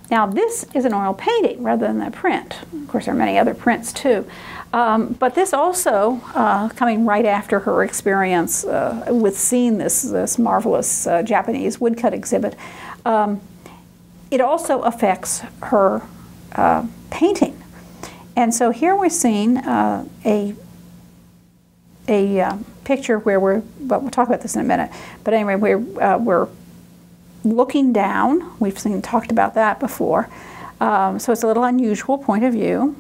Now this is an oil painting rather than a print. Of course, there are many other prints too. But this also, coming right after her experience with seeing this marvelous Japanese woodcut exhibit, it also affects her painting. And so here we're seeing a picture where we'll talk about this in a minute, but anyway, we're looking down. We've talked about that before. So it's a little unusual point of view.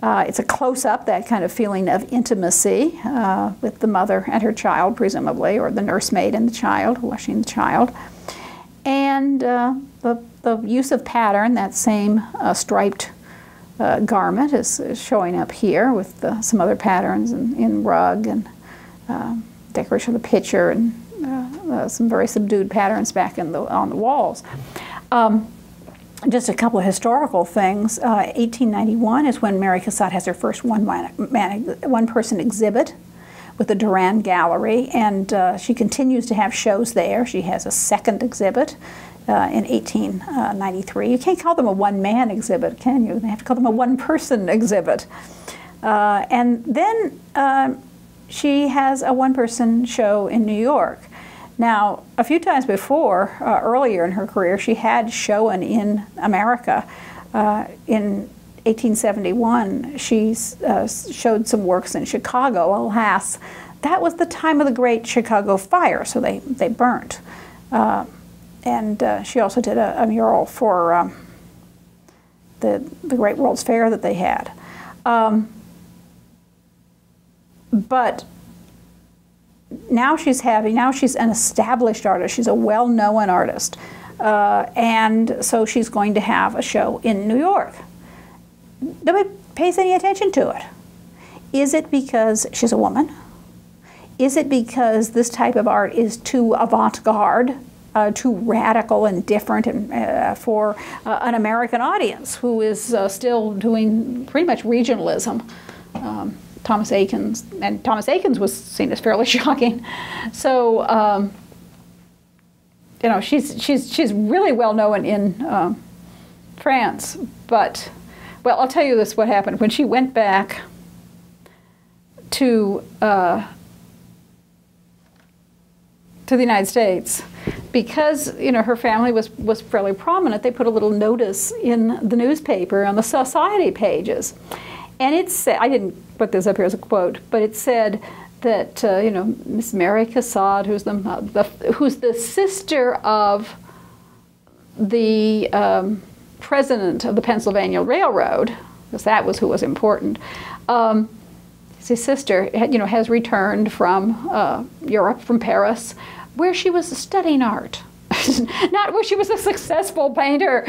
It's a close-up, that kind of feeling of intimacy with the mother and her child, presumably, or the nursemaid and the child, washing the child. And the use of pattern, that same striped garment is showing up here with some other patterns in rug and decoration of the picture and some very subdued patterns back on the walls. Just a couple of historical things. 1891 is when Mary Cassatt has her first one-person exhibit with the Duran Gallery, and she continues to have shows there. She has a second exhibit in 1893. You can't call them a one-man exhibit, can you? They have to call them a one-person exhibit. And then she has a one-person show in New York. Now, a few times before, earlier in her career, she had shown in America. In 1871, she showed some works in Chicago. Alas, that was the time of the Great Chicago Fire, so they burnt. And she also did a mural for the Great World's Fair that they had. But now she's an established artist. She's a well-known artist. And so she's going to have a show in New York. Nobody pays any attention to it. Is it because she's a woman? Is it because this type of art is too avant-garde, too radical and different and, for an American audience who is still doing pretty much regionalism? Thomas Eakins was seen as fairly shocking. So, you know, she's really well known in France. But, well, I'll tell you this: what happened when she went back to the United States, because you know her family was fairly prominent. They put a little notice in the newspaper on the society pages. And it said, I didn't put this up here as a quote, but it said that you know, Miss Mary Cassatt, who's the sister of the president of the Pennsylvania Railroad, because that was who was important. His sister, you know, has returned from Europe, from Paris, where she was studying art. Not where she was a successful painter,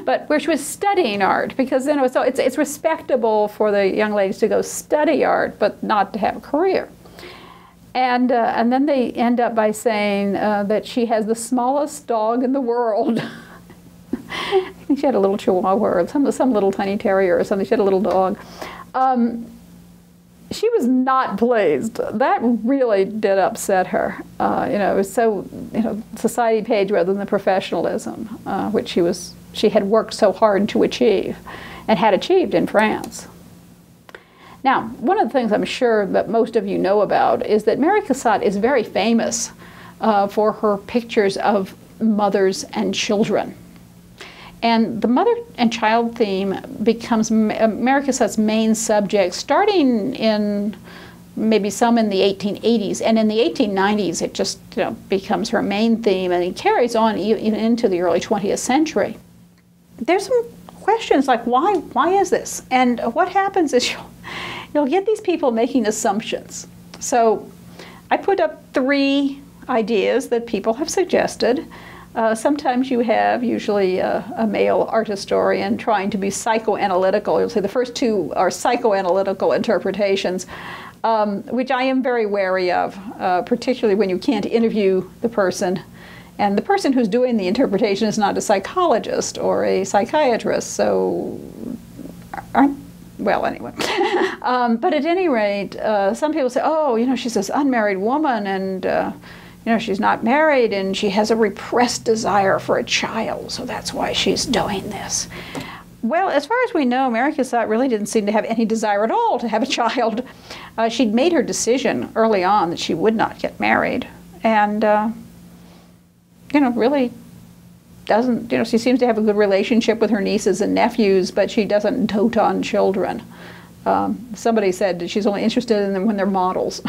but where she was studying art, because you know, so it's respectable for the young ladies to go study art, but not to have a career. And then they end up by saying that she has the smallest dog in the world. I think she had a little Chihuahua or some little tiny terrier or something. She had a little dog. She was not pleased. That really did upset her. You know, it was so, you know, society page rather than the professionalism, which she had worked so hard to achieve and had achieved in France. Now, one of the things I'm sure that most of you know about is that Mary Cassatt is very famous for her pictures of mothers and children. And the mother and child theme becomes Mary Cassatt's main subject, starting in maybe some in the 1880s, and in the 1890s it just, you know, becomes her main theme, and it carries on even into the early 20th century. There's some questions like why is this? And what happens is you'll get these people making assumptions. So I put up 3 ideas that people have suggested. Sometimes you have usually a male art historian trying to be psychoanalytical. You'll say the first 2 are psychoanalytical interpretations, which I am very wary of, particularly when you can't interview the person. And the person who's doing the interpretation is not a psychologist or a psychiatrist, so, well, anyway. But at any rate, some people say, oh, you know, she's this unmarried woman, and you she's not married and she has a repressed desire for a child, so that's why she's doing this. Well, as far as we know, Mary Cassatt really didn't seem to have any desire at all to have a child. She'd made her decision early on that she would not get married, and really doesn't, she seems to have a good relationship with her nieces and nephews, but she doesn't dote on children. Somebody said that she's only interested in them when they're models.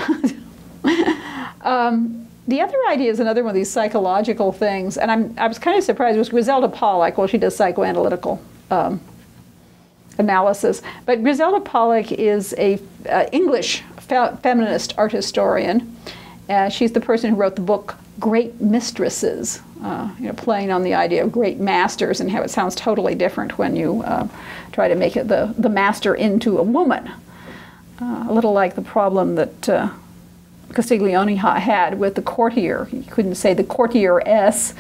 The other idea is another one of these psychological things, and I was kind of surprised. It was Griselda Pollock. Well, she does psychoanalytical analysis, but Griselda Pollock is a English feminist art historian. She's the person who wrote the book Great Mistresses, playing on the idea of great masters and how it sounds totally different when you try to make it the master into a woman. A little like the problem that Castiglione had with the courtier. He couldn't say the courtieress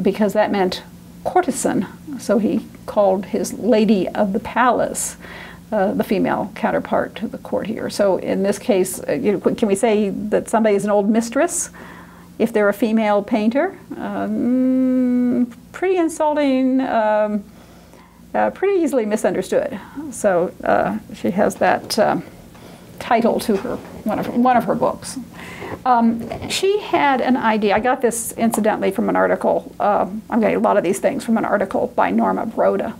because that meant courtesan, so he called his lady of the palace the female counterpart to the courtier. So in this case, can we say that somebody is an old mistress if they're a female painter? Pretty insulting, pretty easily misunderstood. So she has that title to her one of her books. She had an idea. I got this incidentally from an article. I'm getting a lot of these things from an article by Norma Broda.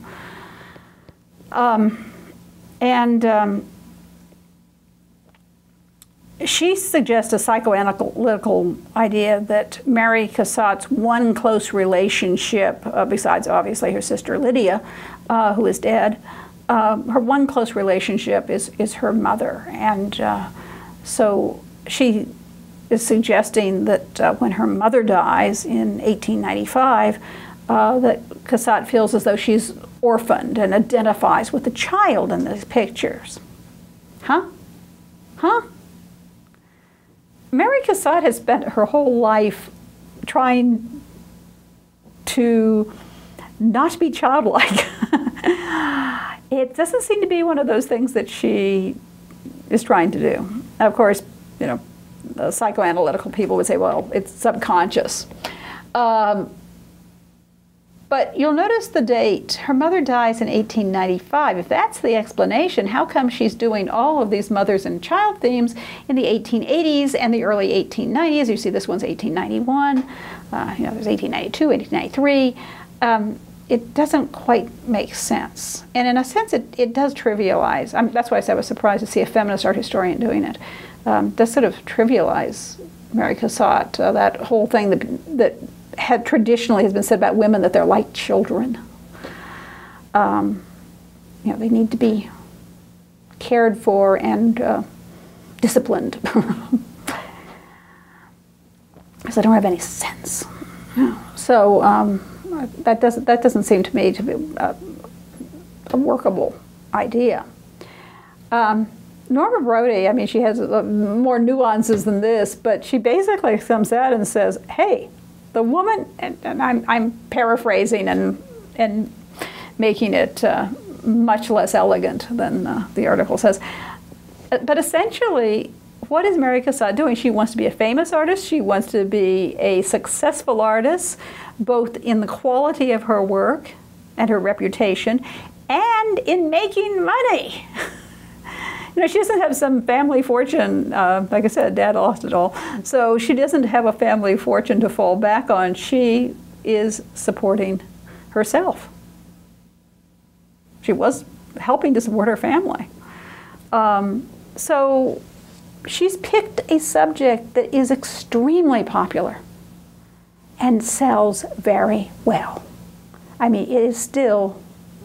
She suggests a psychoanalytical idea that Mary Cassatt's one close relationship, besides obviously her sister Lydia, who is dead, her one close relationship is her mother. And so she is suggesting that when her mother dies in 1895, that Cassatt feels as though she's orphaned and identifies with the child in these pictures. Huh? Mary Cassatt has spent her whole life trying to not be childlike. It doesn't seem to be one of those things that she is trying to do. Now, of course, the psychoanalytical people would say, well, it's subconscious. But you'll notice the date. Her mother dies in 1895. If that's the explanation, how come she's doing all of these mothers and child themes in the 1880s and the early 1890s? You see this one's 1891. There's 1892, 1893. It doesn't quite make sense. And in a sense, it does trivialize. that's why I said I was surprised to see a feminist art historian doing it. Does sort of trivialize Mary Cassatt, that whole thing that had traditionally has been said about women, that they're like children. They need to be cared for and disciplined. Because they don't have any sense. So that doesn't seem to me to be a workable idea. Norma Broda, she has more nuances than this, but she basically comes out and says, hey, the woman, and I'm paraphrasing and making it much less elegant than the article says, but essentially, what is Mary Cassatt doing? She wants to be a famous artist. She wants to be a successful artist, both in the quality of her work and her reputation, and in making money. She doesn't have some family fortune. Like I said, Dad lost it all. So she doesn't have a family fortune to fall back on. She is supporting herself. She was helping to support her family. So she's picked a subject that is extremely popular and sells very well. It is still,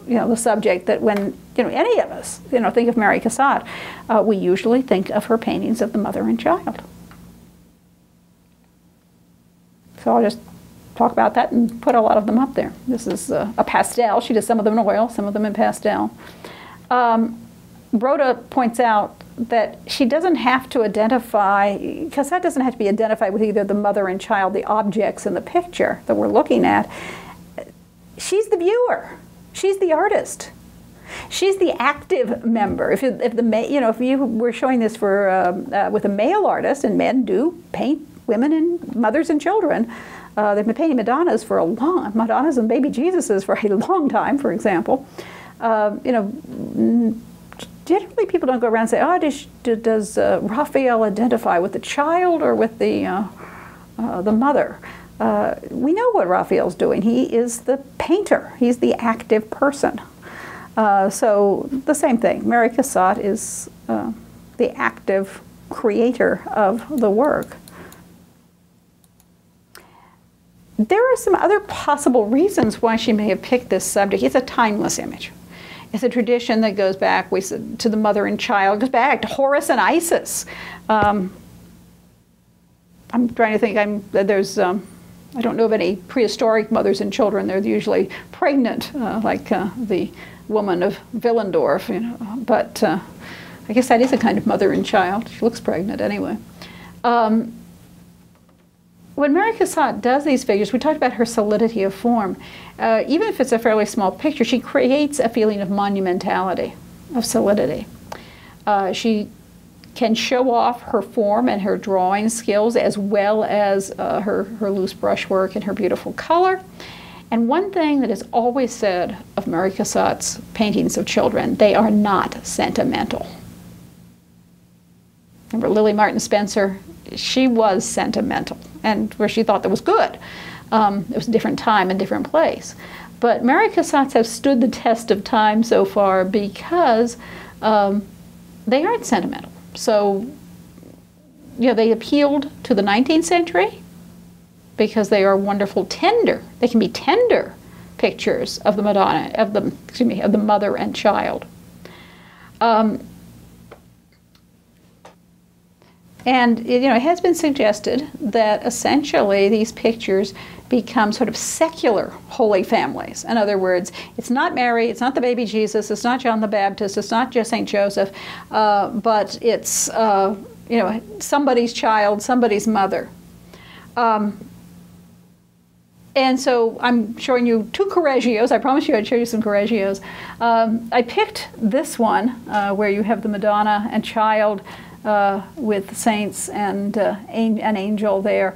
the subject that when any of us, think of Mary Cassatt, we usually think of her paintings of the mother and child. So I'll just talk about that and put a lot of them up there. This is a pastel. She does some of them in oil, some of them in pastel. Broda points out that she doesn't have to identify, Cassatt doesn't have to be identified with either the mother and child, the objects in the picture that we're looking at. She's the viewer. She's the artist. She's the active member. If you were showing this with a male artist, and men do paint women and mothers and children. They've been painting Madonnas and baby Jesuses for a long time, for example. Generally people don't go around and say, oh, does Raphael identify with the child or with the mother? We know what Raphael's doing. He is the painter. He's the active person. So the same thing. Mary Cassatt is the active creator of the work. There are some other possible reasons why she may have picked this subject. It's a timeless image. It's a tradition that goes back, we said, to the mother and child, goes back to Horus and Isis. I'm trying to think, I don't know of any prehistoric mothers and children. They're usually pregnant, like the woman of Willendorf, but I guess that is a kind of mother and child. She looks pregnant anyway. When Mary Cassatt does these figures, we talked about her solidity of form. Even if it's a fairly small picture, she creates a feeling of monumentality, of solidity. She can show off her form and her drawing skills as well as her loose brushwork and her beautiful color. And one thing that is always said of Mary Cassatt's paintings of children, they are not sentimental. Remember Lily Martin Spencer? She was sentimental, and where she thought that was good. It was a different time and different place. But Mary Cassatt's have stood the test of time so far because they aren't sentimental. So, they appealed to the 19th century because they are wonderful, tender. They can be tender pictures of the Madonna, of the mother and child. And it has been suggested that essentially these pictures become sort of secular Holy Families. In other words, it's not Mary, it's not the baby Jesus, it's not John the Baptist, it's not just St. Joseph, but it's somebody's child, somebody's mother. And so I'm showing you two Correggios. I promised you I'd show you some Correggios. I picked this one where you have the Madonna and child with saints and an angel there,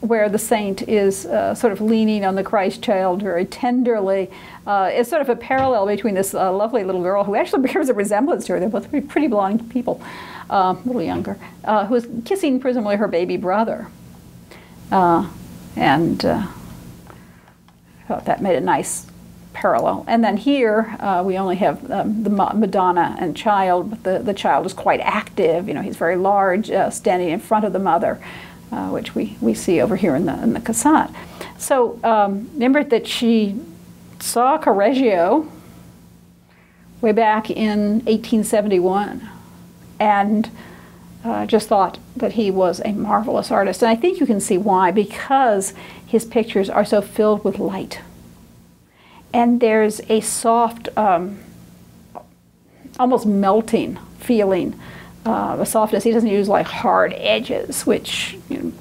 where the saint is sort of leaning on the Christ child very tenderly. It's sort of a parallel between this lovely little girl who actually bears a resemblance to her. They're both pretty blonde people, a little younger, who is kissing presumably her baby brother. And I thought that made a nice parallel. And then here we only have the Madonna and child, but the child is quite active. He's very large, standing in front of the mother, which we see over here in the Cassatt. So remember that she saw Correggio way back in 1871, and just thought that he was a marvelous artist. And I think you can see why, because his pictures are so filled with light. And there's a soft, almost melting feeling, a softness. He doesn't use like hard edges, which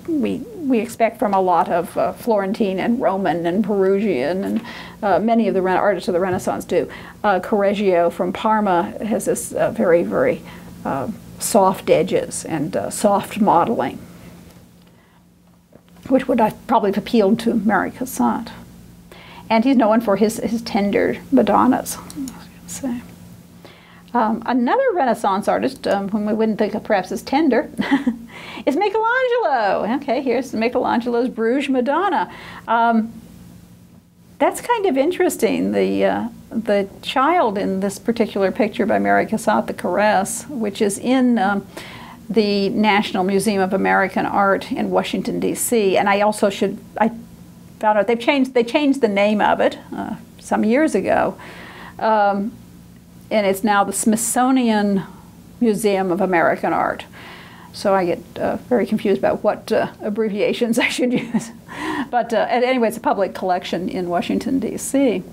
we expect from a lot of Florentine and Roman and Perugian, and many of the artists of the Renaissance do. Correggio from Parma has this very, very soft edges and soft modeling, which would have probably appealed to Mary Cassatt. And he's known for his tender Madonnas, I was going to say. Another Renaissance artist, whom we wouldn't think of perhaps as tender, is Michelangelo. Okay, here's Michelangelo's Bruges Madonna. That's kind of interesting. The child in this particular picture by Mary Cassatt, the Caress, which is in the National Museum of American Art in Washington, D.C. And I found out they changed the name of it some years ago, and it's now the Smithsonian Museum of American Art. So I get very confused about what abbreviations I should use. But anyway, it's a public collection in Washington, D.C.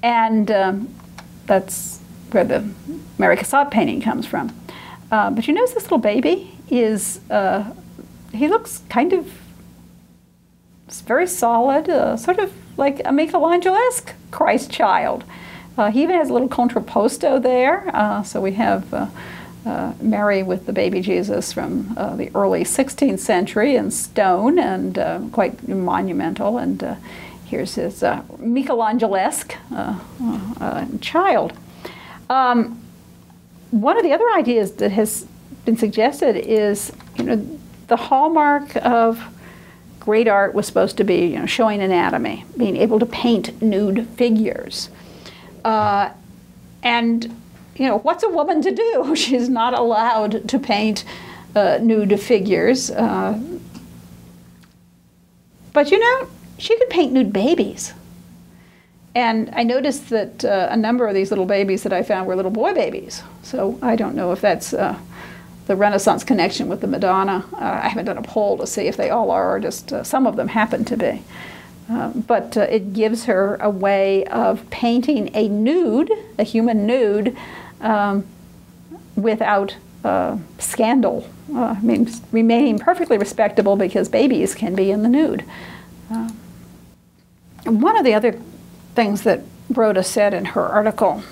And that's where the Mary Cassatt painting comes from. But you notice this little baby is, he looks kind of very solid, sort of like a Michelangelo-esque Christ child. He even has a little contrapposto there, so we have Mary with the baby Jesus from the early 16th century in stone, and quite monumental. And here's his Michelangelesque child. One of the other ideas that has been suggested is, the hallmark of great art was supposed to be, showing anatomy, being able to paint nude figures. And what's a woman to do? She's not allowed to paint nude figures. But she could paint nude babies. And I noticed that a number of these little babies that I found were little boy babies. So I don't know if that's the Renaissance connection with the Madonna. I haven't done a poll to see if they all are, or just some of them happen to be. But it gives her a way of painting a nude, a human nude, without scandal. Remaining perfectly respectable, because babies can be in the nude. One of the other things that Rhoda said in her article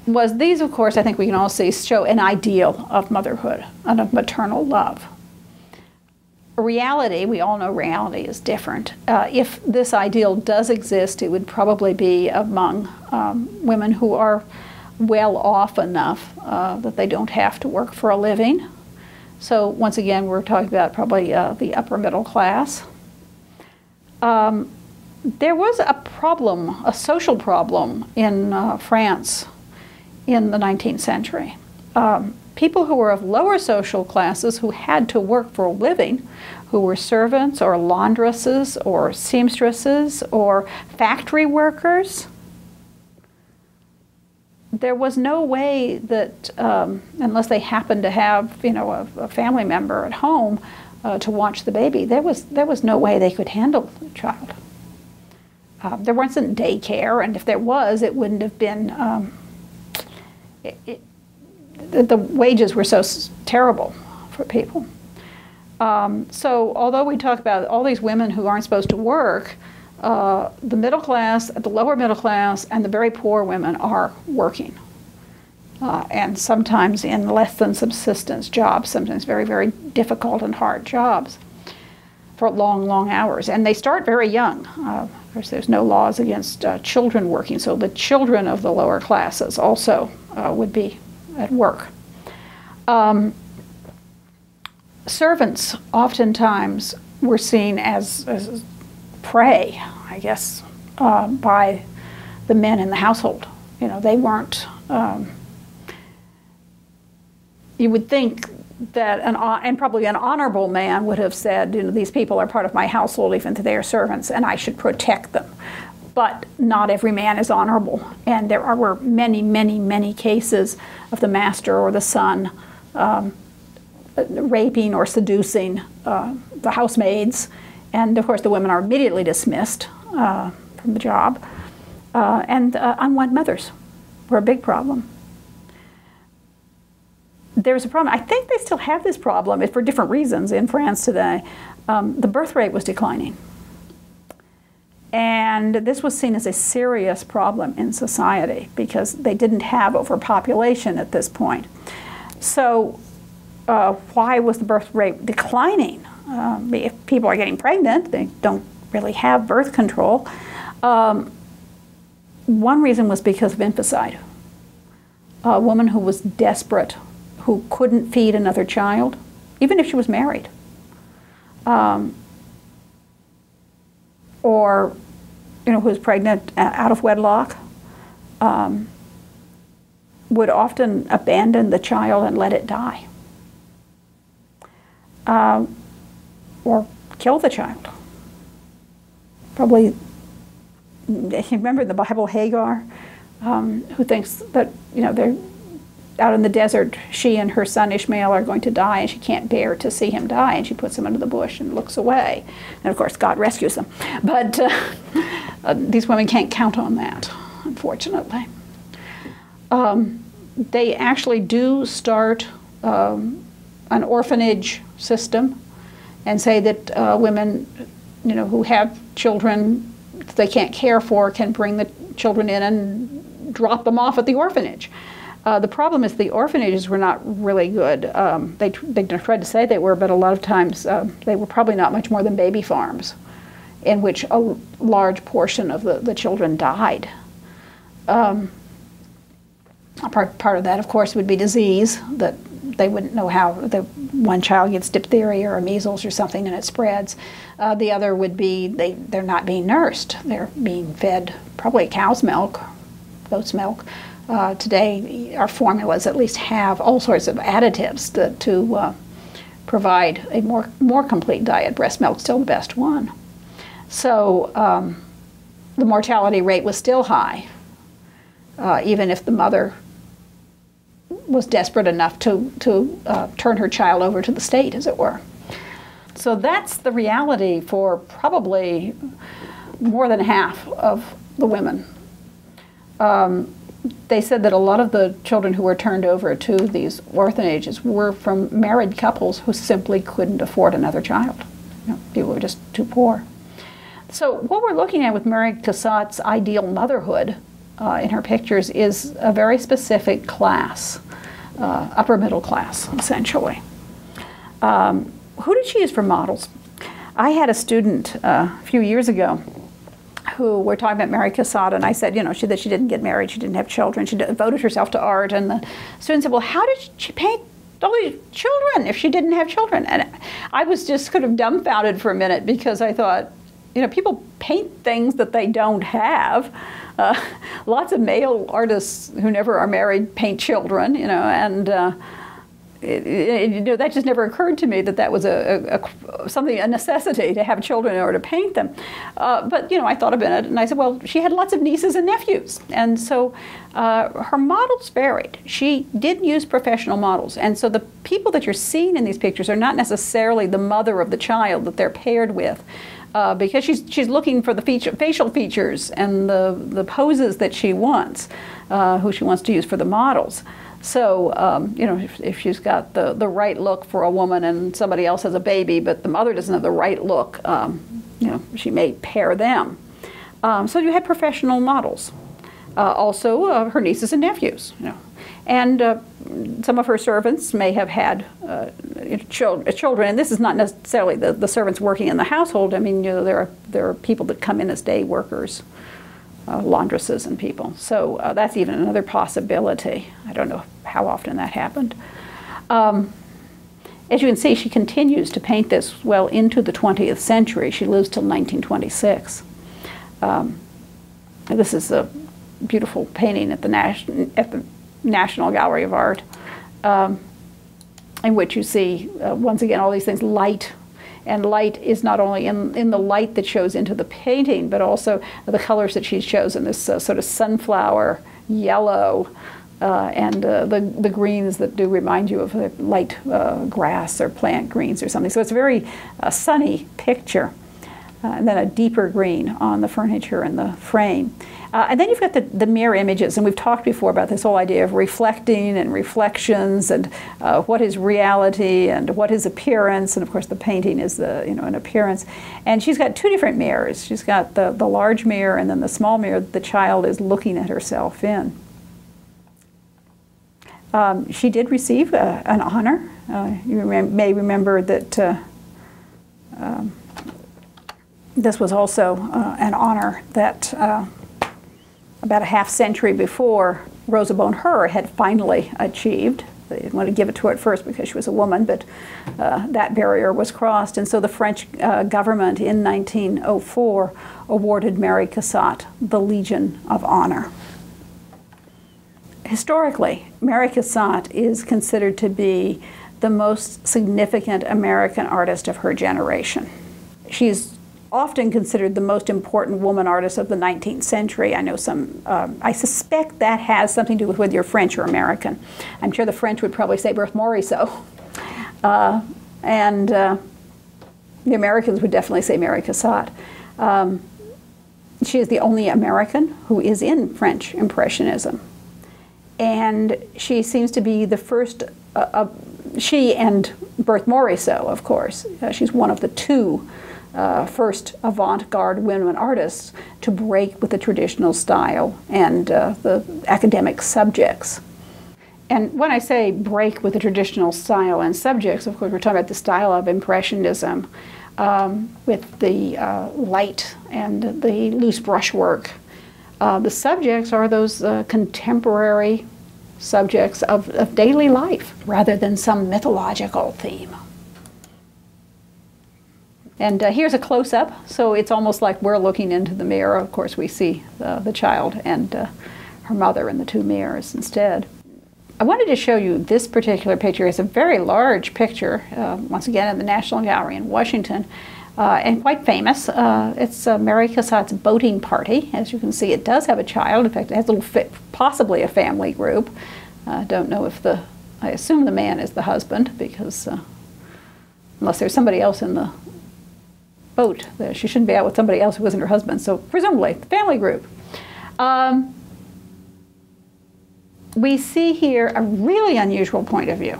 was these, of course, I think we can all see, show an ideal of motherhood and of maternal love. Reality, we all know reality is different. If this ideal does exist, it would probably be among women who are well off enough that they don't have to work for a living. So once again, we're talking about probably the upper middle class. There was a problem, a social problem in France in the 19th century. People who were of lower social classes who had to work for a living, who were servants or laundresses or seamstresses or factory workers, there was no way that, unless they happened to have, a family member at home to watch the baby, there was no way they could handle the child. There wasn't daycare, and if there was, it wouldn't have been. The wages were so terrible for people. So although we talk about all these women who aren't supposed to work, the middle class, the lower middle class, and the very poor women are working. And sometimes in less than subsistence jobs, sometimes very, very difficult and hard jobs for long, long hours. And they start very young. Of course, there's no laws against children working, so the children of the lower classes also would be at work. Servants oftentimes were seen as prey, I guess, by the men in the household. They weren't. You would think that and probably an honorable man would have said, these people are part of my household, even if they are servants, and I should protect them. But not every man is honorable, and there were many, many, many cases of the master or the son raping or seducing the housemaids, and of course the women are immediately dismissed from the job. And unwed mothers were a big problem. There's a problem. I think they still have this problem, for different reasons, in France today. The birth rate was declining. And this was seen as a serious problem in society because they didn't have overpopulation at this point. So why was the birth rate declining? If people are getting pregnant, they don't really have birth control. One reason was because of infanticide. A woman who was desperate, who couldn't feed another child, even if she was married, or who was pregnant out of wedlock, would often abandon the child and let it die, or kill the child. Probably, you remember in the Bible Hagar, who thinks that they're out in the desert, she and her son Ishmael are going to die, and she can't bear to see him die, and she puts him under the bush and looks away. And of course, God rescues them. But these women can't count on that, unfortunately. They actually do start an orphanage system and say that women, who have children they can't care for can bring the children in and drop them off at the orphanage. The problem is the orphanages were not really good. They tried to say they were, but a lot of times they were probably not much more than baby farms, in which a large portion of the children died. Part of that, of course, would be disease, that they wouldn't know how one child gets diphtheria or measles or something and it spreads. The other would be they're not being nursed. They're being fed probably cow's milk, goat's milk. Today, our formulas at least have all sorts of additives to provide a more complete diet. Breast milk's still the best one. So the mortality rate was still high, even if the mother was desperate enough to turn her child over to the state, as it were. So that's the reality for probably more than half of the women. They said that a lot of the children who were turned over to these orphanages were from married couples who simply couldn't afford another child. People were just too poor. So what we're looking at with Mary Cassatt's ideal motherhood in her pictures is a very specific class, upper middle class, essentially. Who did she use for models? I had a student a few years ago who were talking about Mary Cassatt, and I said, that she didn't get married, she didn't have children, she devoted herself to art, and the student said, well, how did she paint all these children if she didn't have children? And I was just kind of dumbfounded for a minute, because I thought, people paint things that they don't have. Lots of male artists who never are married paint children, and that just never occurred to me that was a necessity to have children in order to paint them. But I thought about it, and I said, well, she had lots of nieces and nephews, and so her models varied. She did use professional models, and so the people that you're seeing in these pictures are not necessarily the mother of the child that they're paired with. Because she's looking for the facial features and the poses that she wants, who she wants to use for the models. So, if she's got the right look for a woman and somebody else has a baby, but the mother doesn't have the right look, she may pair them. So you had professional models. Also, her nieces and nephews, And some of her servants may have had children, and this is not necessarily the servants working in the household. I mean, there are people that come in as day workers, laundresses and people. So that's even another possibility. I don't know how often that happened. As you can see, she continues to paint this well into the 20th century. She lives till 1926. This is a beautiful painting at the National Gallery of Art, in which you see, once again, all these things, light. And light is not only in the light that shows into the painting, but also the colors that she's chosen, this sort of sunflower yellow, and the greens that do remind you of light grass or plant greens or something. So it's a very sunny picture. And then a deeper green on the furniture and the frame. And then you've got the mirror images, and we've talked before about this whole idea of reflecting and reflections, and what is reality and what is appearance, and of course the painting is an appearance. And she's got two different mirrors. She's got the large mirror and then the small mirror that the child is looking at herself in. She did receive an honor. You may remember that this was also an honor that about a half century before Rosa Bonheur had finally achieved. They didn't want to give it to her at first because she was a woman, but that barrier was crossed, and so the French government in 1904 awarded Mary Cassatt the Legion of Honor. Historically, Mary Cassatt is considered to be the most significant American artist of her generation. She's often considered the most important woman artist of the 19th century. I know I suspect that has something to do with whether you're French or American. I'm sure the French would probably say Berthe Morisot. And the Americans would definitely say Mary Cassatt. She is the only American who is in French Impressionism. And she seems to be the first, she and Berthe Morisot, of course. She's one of the two first avant-garde women artists to break with the traditional style and the academic subjects. And when I say break with the traditional style and subjects, of course, we're talking about the style of Impressionism, with the light and the loose brushwork. The subjects are those contemporary subjects of daily life rather than some mythological theme. And here's a close-up, so it's almost like we're looking into the mirror. Of course, we see the child and her mother in the two mirrors instead. I wanted to show you this particular picture. It's a very large picture, once again in the National Gallery in Washington, and quite famous. It's Mary Cassatt's boating party. As you can see, it does have a child. In fact, it has a little possibly a family group. I don't know if I assume the man is the husband, because unless there's somebody else in the boat, she shouldn't be out with somebody else who isn't her husband. So presumably, the family group. We see here a really unusual point of view.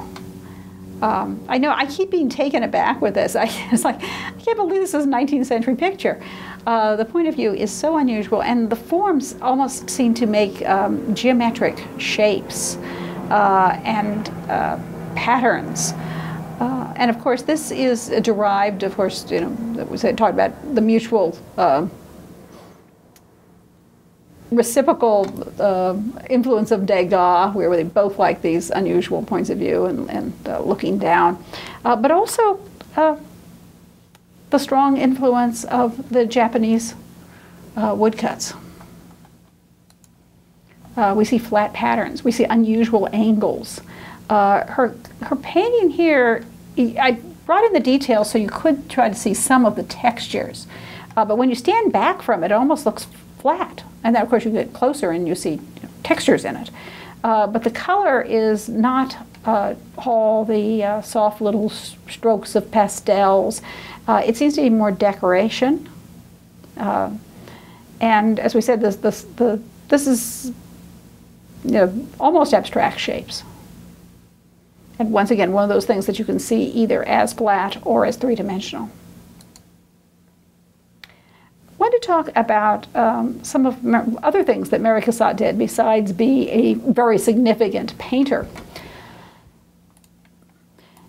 I know I keep being taken aback with this. It's like, I can't believe this is a 19th century picture. The point of view is so unusual, and the forms almost seem to make geometric shapes and patterns. And of course, this is derived, of course, you know, that was talked about the mutual reciprocal influence of Degas, where they both like these unusual points of view and looking down, but also the strong influence of the Japanese woodcuts. We see flat patterns. We see unusual angles. Her painting here, I brought in the details so you could try to see some of the textures, but when you stand back from it, it almost looks flat. And then, of course, you get closer and you see textures in it. But the color is not all the soft little strokes of pastels. It seems to be more decoration. And as we said, this is, you know, almost abstract shapes. And once again, one of those things that you can see either as flat or as three-dimensional. I want to talk about some of other things that Mary Cassatt did besides be a very significant painter.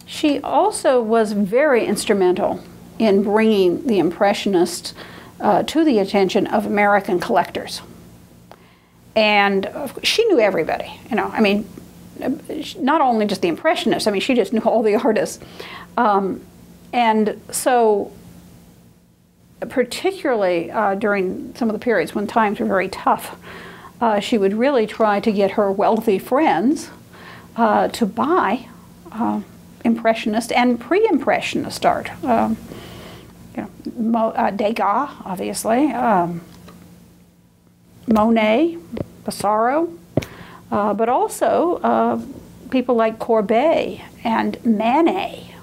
She also was very instrumental in bringing the Impressionists to the attention of American collectors. And she knew everybody, you know, I mean, not only just the Impressionists, I mean, she just knew all the artists. And so, particularly during some of the periods when times were very tough, she would really try to get her wealthy friends to buy Impressionist and pre-Impressionist art. You know, Degas, obviously, Monet, Pissarro, but also people like Courbet and Manet.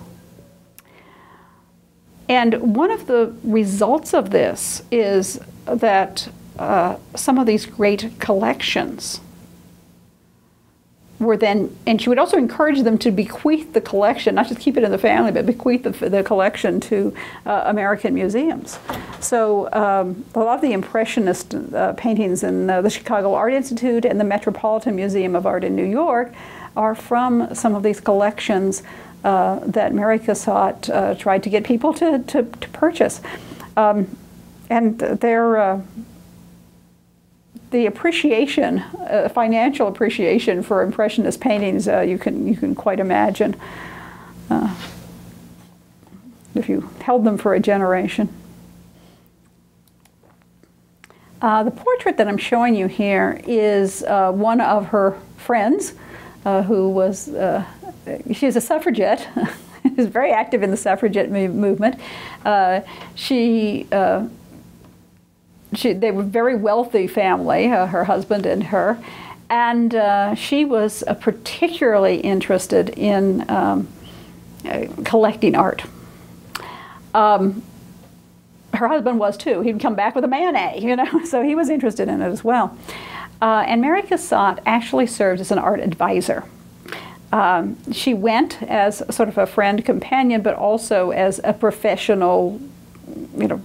And one of the results of this is that some of these great collections were then, and she would also encourage them to bequeath the collection, not just keep it in the family, but bequeath the collection to American museums. So a lot of the Impressionist paintings in the Chicago Art Institute and the Metropolitan Museum of Art in New York are from some of these collections that Mary Cassatt tried to get people to purchase. And the appreciation, financial appreciation for Impressionist paintings, you can quite imagine if you held them for a generation. The portrait that I'm showing you here is one of her friends who was, she was a suffragette. She was very active in the suffragette movement. They were a very wealthy family, her husband and her, and she was particularly interested in collecting art. Her husband was too. He'd come back with a Manet, you know, so he was interested in it as well. And Mary Cassatt actually served as an art advisor. She went as sort of a friend companion, but also as a professional, you know,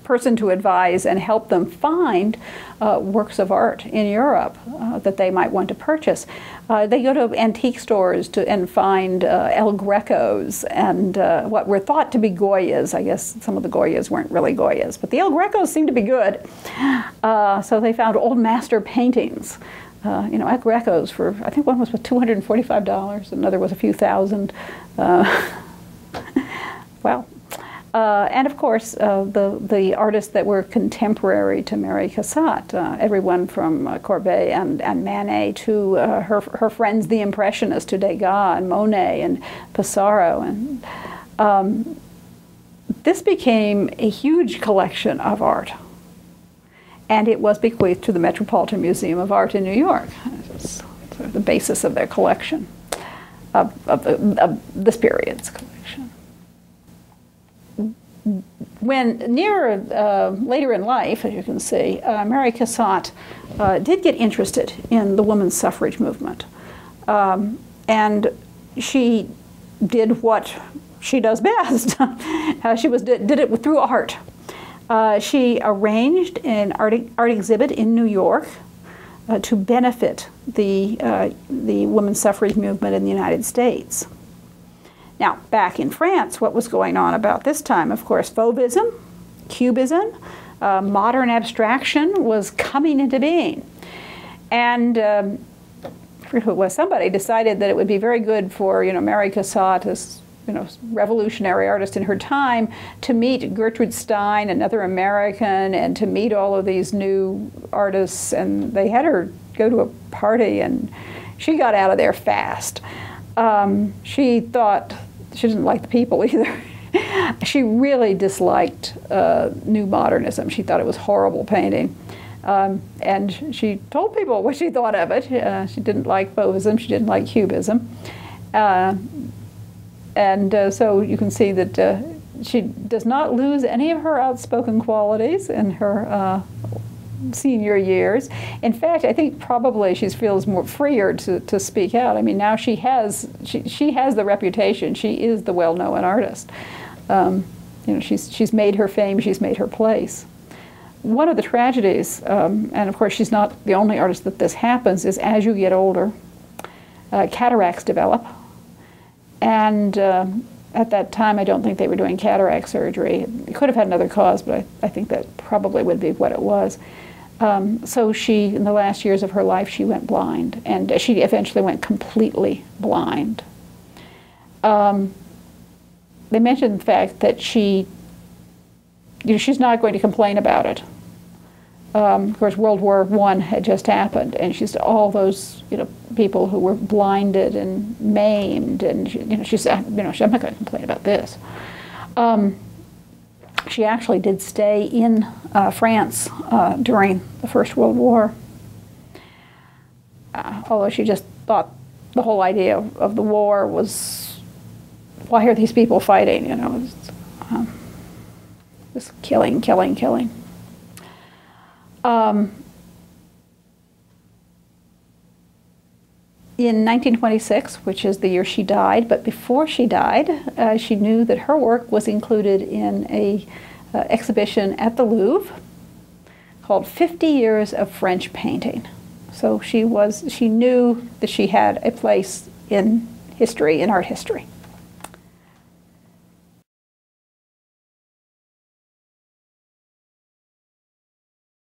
person to advise and help them find works of art in Europe that they might want to purchase. They go to antique stores and find El Grecos and what were thought to be Goyas. I guess some of the Goyas weren't really Goyas, but the El Grecos seemed to be good. So they found old master paintings. You know, El Grecos for, I think one was for $245, another was a few thousand. Well. And of course, the artists that were contemporary to Mary Cassatt, everyone from Courbet and Manet to her friends, the Impressionists, to Degas and Monet and Pissarro. And this became a huge collection of art. And it was bequeathed to the Metropolitan Museum of Art in New York. It was sort of the basis of their collection, of this period's collection. When later in life, as you can see, Mary Cassatt did get interested in the women's suffrage movement. And she did what she does best. Did it through art. She arranged an art exhibit in New York to benefit the women's suffrage movement in the United States. Now, back in France, what was going on about this time? Of course, Fauvism, Cubism, modern abstraction was coming into being. And somebody decided that it would be very good for, Mary Cassatt, this, revolutionary artist in her time, to meet Gertrude Stein, another American, and to meet all of these new artists. And they had her go to a party, and she got out of there fast. She thought she didn't like the people either. She really disliked New Modernism. She thought it was horrible painting. And she told people what she thought of it. She didn't like Fauvism. She didn't like Cubism. So you can see that she does not lose any of her outspoken qualities in her senior years. In fact, I think probably she feels more freer to speak out. I mean, now she has the reputation. She is the well-known artist. She's made her fame. She's made her place. One of the tragedies, and of course she's not the only artist that this happens, is as you get older, cataracts develop. And at that time, I don't think they were doing cataract surgery. It could have had another cause, but I think that probably would be what it was. So she, in the last years of her life, she went blind, and she eventually went completely blind. They mentioned the fact that she's not going to complain about it. Of course, World War I had just happened, and she's all those people who were blinded and maimed, and she said, I'm not going to complain about this. She actually did stay in France during the First World War, although she just thought the whole idea of the war was, why are these people fighting? Just killing, killing, killing. In 1926, which is the year she died, but before she died, she knew that her work was included in a exhibition at the Louvre called 50 Years of French Painting. So she knew that she had a place in history, in art history.